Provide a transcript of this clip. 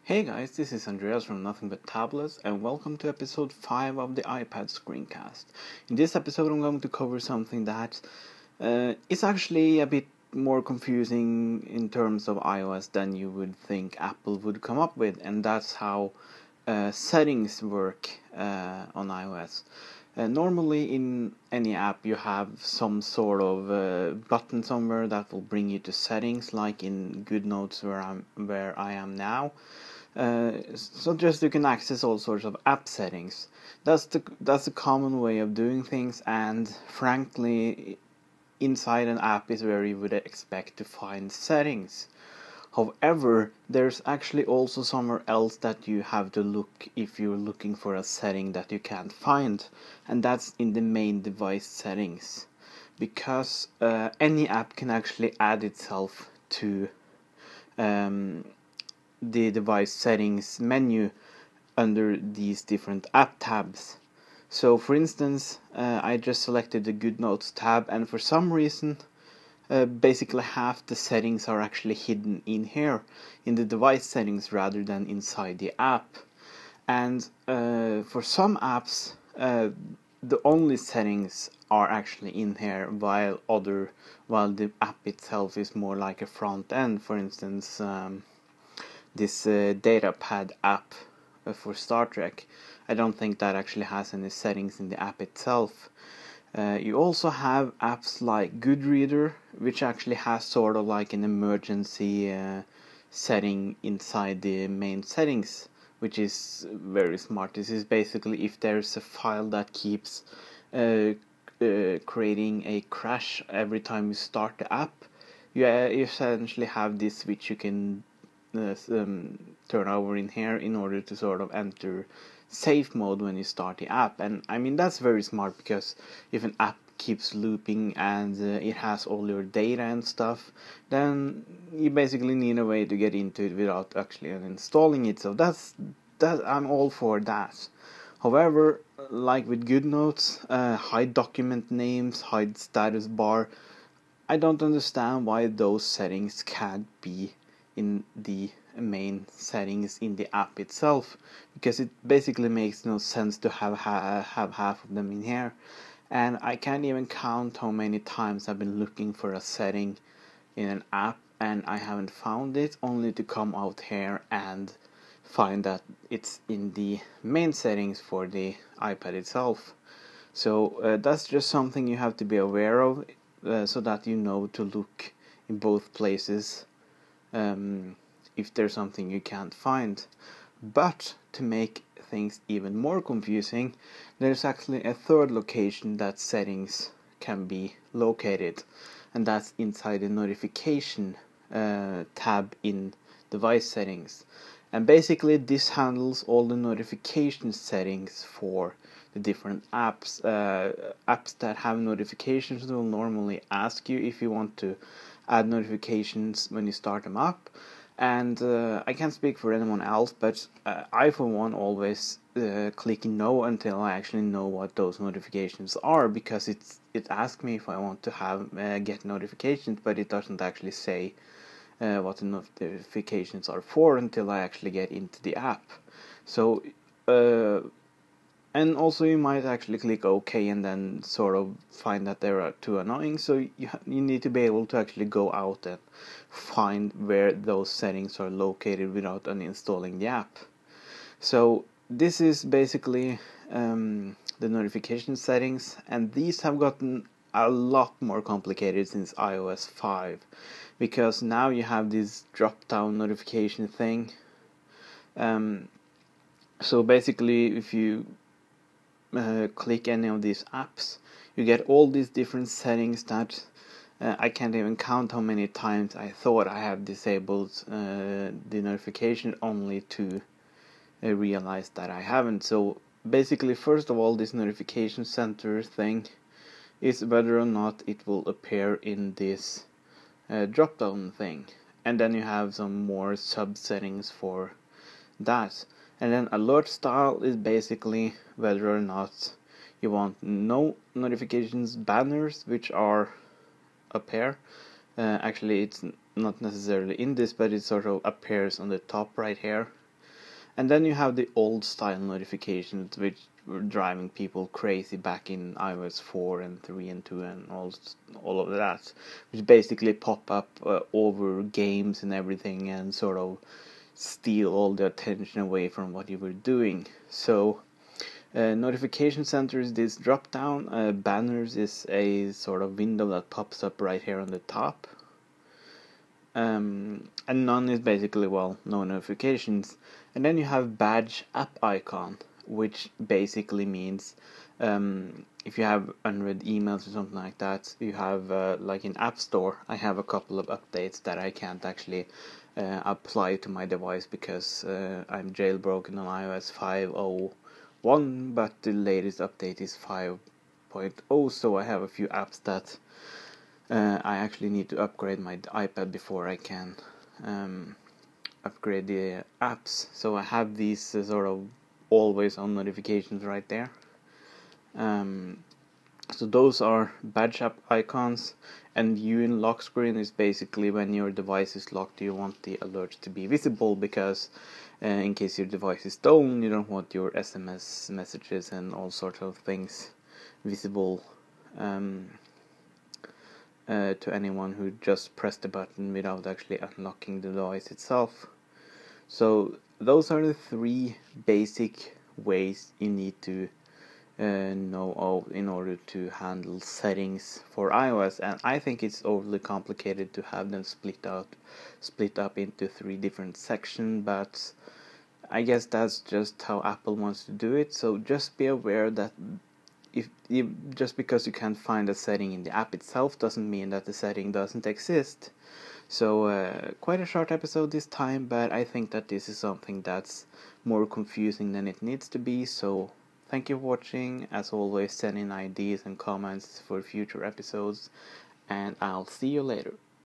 Hey guys, this is Andreas from Nothing But Tablets, and welcome to episode 5 of the iPad screencast. In this episode I'm going to cover something that is actually a bit more confusing in terms of iOS than you would think Apple would come up with, and that's how settings work on iOS. Normally in any app you have some sort of button somewhere that will bring you to settings, like in GoodNotes where I am now. So just you can access all sorts of app settings. That's the common way of doing things, and frankly, inside an app is where you would expect to find settings. However, there's actually also somewhere else that you have to look if you're looking for a setting that you can't find, and that's in the main device settings, because any app can actually add itself to the device settings menu under these different app tabs. So for instance, I just selected the GoodNotes tab, and for some reason basically half the settings are actually hidden in here in the device settings rather than inside the app. And for some apps the only settings are actually in here, while the app itself is more like a front end. For instance, this datapad app for Star Trek, I don't think that actually has any settings in the app itself. You also have apps like Goodreader, which actually has sort of like an emergency setting inside the main settings, which is very smart. This is basically if there's a file that keeps creating a crash every time you start the app, you essentially have this switch you can turn over in here in order to sort of enter safe mode when you start the app. And I mean, that's very smart, because if an app keeps looping and it has all your data and stuff, then you basically need a way to get into it without actually uninstalling it. So that I'm all for that. However, like with GoodNotes, hide document names, hide status bar, I don't understand why those settings can't be in the main settings in the app itself, because it basically makes no sense to have half of them in here. And I can't even count how many times I've been looking for a setting in an app and I haven't found it, only to come out here and find that it's in the main settings for the iPad itself. So that's just something you have to be aware of, so that you know to look in both places if there's something you can't find. But to make things even more confusing, there's actually a third location that settings can be located, and that's inside the notification tab in device settings. And basically this handles all the notification settings for the different apps. Apps that have notifications will normally ask you if you want to add notifications when you start them up. And I can't speak for anyone else, but I for one always click no until I actually know what those notifications are, because it asks me if I want to have get notifications, but it doesn't actually say what the notifications are for until I actually get into the app. So and also you might actually click OK and then sort of find that they are too annoying, so you need to be able to actually go out and find where those settings are located without uninstalling the app. So this is basically the notification settings, and these have gotten a lot more complicated since iOS 5, because now you have this drop-down notification thing. So basically if you click any of these apps, you get all these different settings that I can't even count how many times I thought I have disabled the notification, only to realize that I haven't. So basically, first of all, this notification center thing is whether or not it will appear in this drop down thing, and then you have some more sub settings for that. And then alert style is basically whether or not you want no notifications banners, which are up here. Actually, it's not necessarily in this, but it sort of appears on the top right here. And then you have the old style notifications, which were driving people crazy back in iOS 4 and 3 and 2 and all of that, which basically pop up over games and everything and sort of steal all the attention away from what you were doing. So notification center is this drop down, banners is a sort of window that pops up right here on the top, and none is basically, well, no notifications. And then you have badge app icon, which basically means if you have unread emails or something like that, you have like in App Store, I have a couple of updates that I can't actually apply to my device because I'm jailbroken on iOS 5.01, but the latest update is 5.0, so I have a few apps that I actually need to upgrade my iPad before I can upgrade the apps. So I have these sort of always on notifications right there. So those are badge app icons, and view in lock screen is basically when your device is locked, you want the alerts to be visible because in case your device is stolen, you don't want your SMS messages and all sorts of things visible to anyone who just pressed the button without actually unlocking the device itself. So those are the three basic ways you need to know of in order to handle settings for iOS, and I think it's overly complicated to have them split up into three different sections, but I guess that's just how Apple wants to do it. So just be aware that just because you can't find a setting in the app itself doesn't mean that the setting doesn't exist. So quite a short episode this time, but I think that this is something that's more confusing than it needs to be. So thank you for watching. As always, send in ideas and comments for future episodes, and I'll see you later.